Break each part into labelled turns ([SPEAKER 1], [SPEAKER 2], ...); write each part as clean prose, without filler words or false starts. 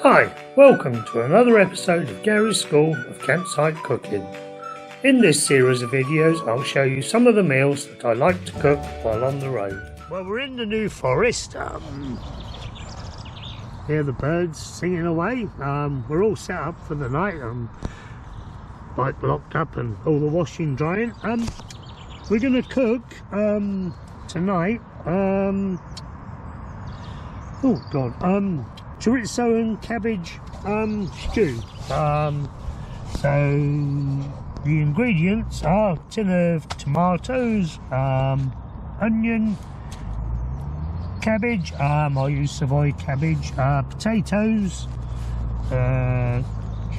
[SPEAKER 1] Hi, welcome to another episode of Garry's School of Campsite Cooking. In this series of videos I'll show you some of the meals that I like to cook while on the road. Well, we're in the New Forest. Hear the birds singing away. We're all set up for the night. Bike locked up and all the washing drying. We're going to cook tonight. Chorizo and cabbage stew. So the ingredients are a tin of tomatoes, onion, cabbage, I'll use Savoy Cabbage, potatoes,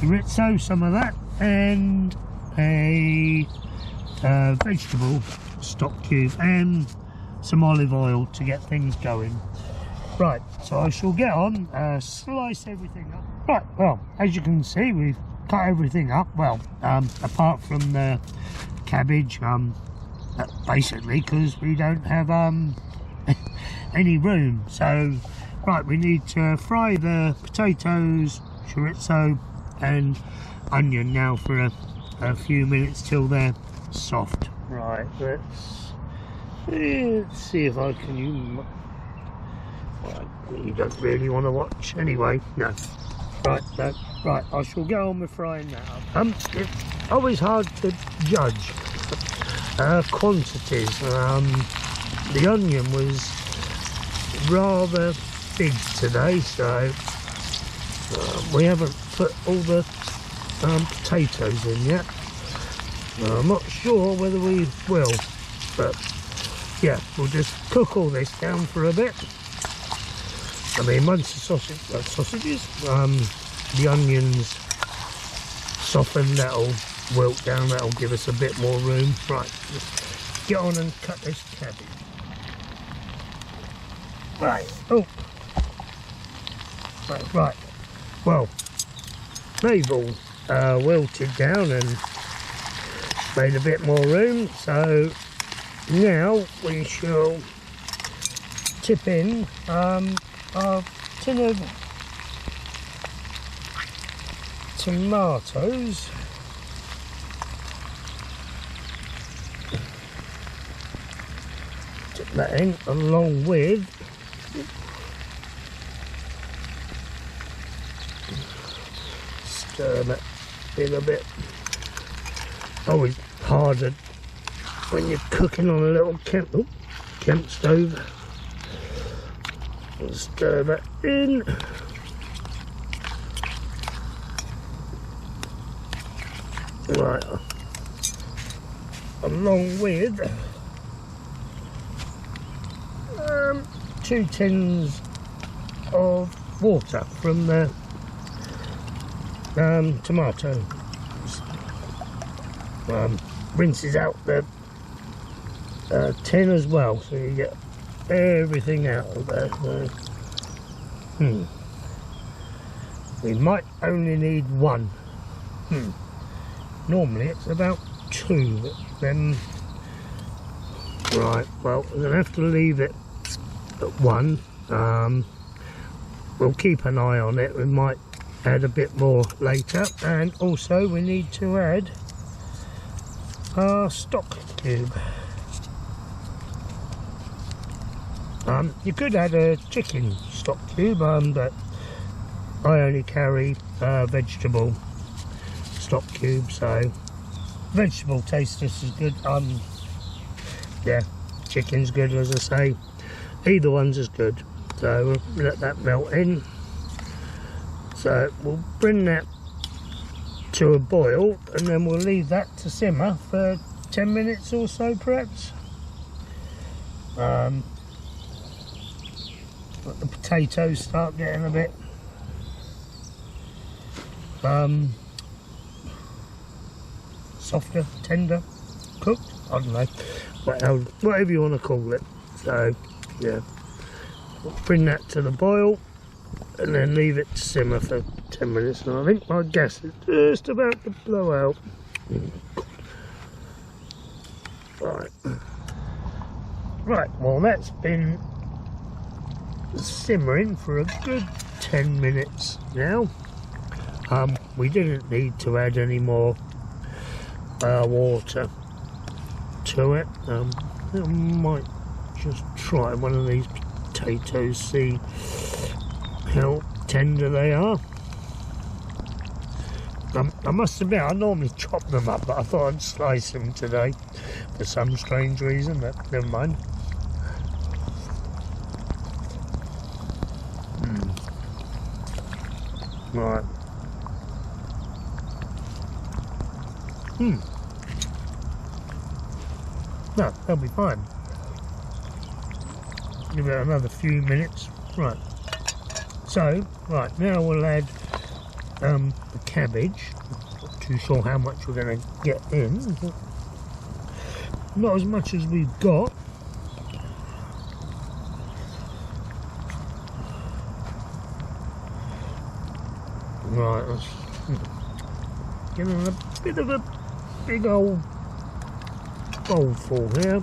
[SPEAKER 1] chorizo, some of that, and a vegetable stock cube and some olive oil to get things going. Right, so I shall get on, slice everything up. Right, well, as you can see, we've cut everything up. Well, apart from the cabbage, basically because we don't have any room. So, right, we need to fry the potatoes, chorizo and onion now for a few minutes till they're soft. Right, let's see if I can use... Well, you don't really want to watch anyway. No. Right, right, I shall go on with frying that up. It's always hard to judge quantities. The onion was rather big today, so we haven't put all the potatoes in yet. I'm not sure whether we will, but yeah, we'll just cook all this down for a bit. I mean, once the sausages, the onions soften, that'll wilt down, that'll give us a bit more room. Right, let's get on and cut this cabbage. Right, oh, right. Well, they've all wilted down and made a bit more room, so now we shall tip in a tin of tomatoes, tip that in along with stir that in a bit. Always harder when you're cooking on a little camp stove. Stir that in. Right, along with 2 tins of water from the tomato. Rinses out the tin as well, so you get everything out of there. So, we might only need 1. Normally it's about 2, but then right, well, we're gonna have to leave it at 1. We'll keep an eye on it. We might add a bit more later, and also we need to add our stock cube. You could add a chicken stock cube, but I only carry vegetable stock cube, so vegetable tastes just as good. Yeah, chicken's good, as I say. Either one's as good. So we'll let that melt in. So we'll bring that to a boil, and then we'll leave that to simmer for 10 minutes or so, perhaps. Let the potatoes start getting a bit softer, tender, cooked. I don't know, whatever you want to call it. So yeah, we'll bring that to the boil and then leave it to simmer for 10 minutes. And I think my gas is just about to blow out. Right, well, that's been simmering for a good 10 minutes now. We didn't need to add any more water to it. I might just try one of these potatoes, see how tender they are. I must admit, I normally chop them up, but I thought I'd slice them today for some strange reason, but never mind. Right. No, they'll be fine. Give it another few minutes. Right. So, right, now we'll add the cabbage. Not too sure how much we're going to get in. Not as much as we've got. Right, let's get in a bit of a big old bowl full here.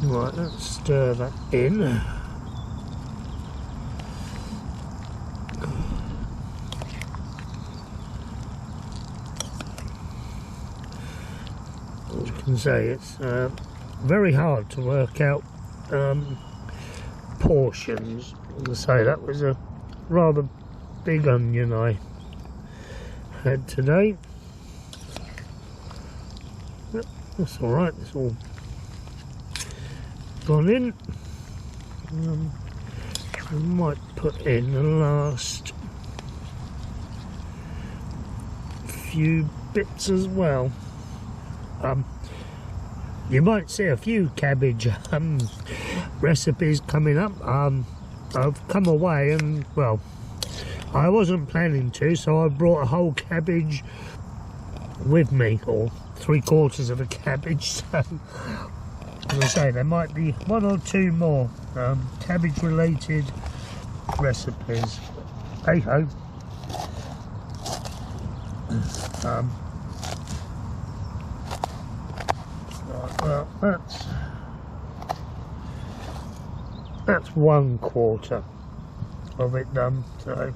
[SPEAKER 1] Right, let's stir that in. As you can say, it's very hard to work out portions. As I say, that was a rather big onion I had today. Yep, that's alright, it's all gone in. I might put in the last few bits as well. You might see a few cabbage recipes coming up. I've come away and, well, I wasn't planning to, so I brought a whole cabbage with me, or 3/4 of a cabbage. So, as I say, there might be one or two more cabbage related recipes. Hey ho. Well, that's 1/4 of it done. So.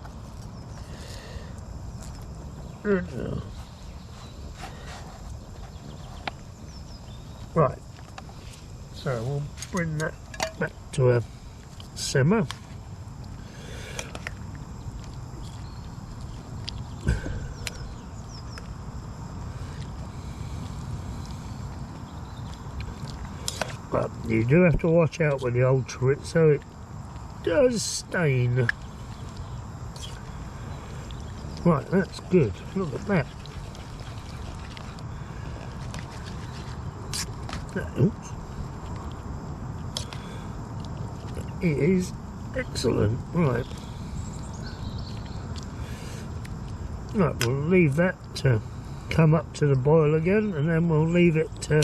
[SPEAKER 1] Right, so we'll bring that back to a simmer. But you do have to watch out with the old chorizo, it does stain. Right, that's good. Look at that. Oops. It is excellent. Right. Right, we'll leave that to come up to the boil again, and then we'll leave it to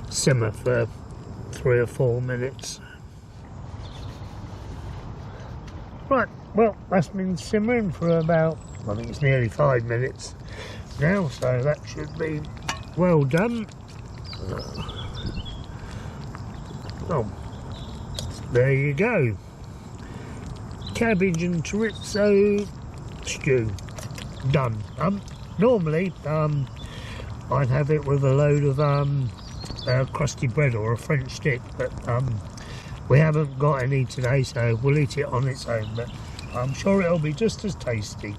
[SPEAKER 1] simmer for 3 or 4 minutes. Right, well, that's been simmering for about, I think it's nearly 5 minutes now, so that should be well done. Oh, there you go. Cabbage and chorizo stew done. Normally I'd have it with a load of crusty bread or a French stick, but we haven't got any today, so we'll eat it on its own, but I'm sure it'll be just as tasty.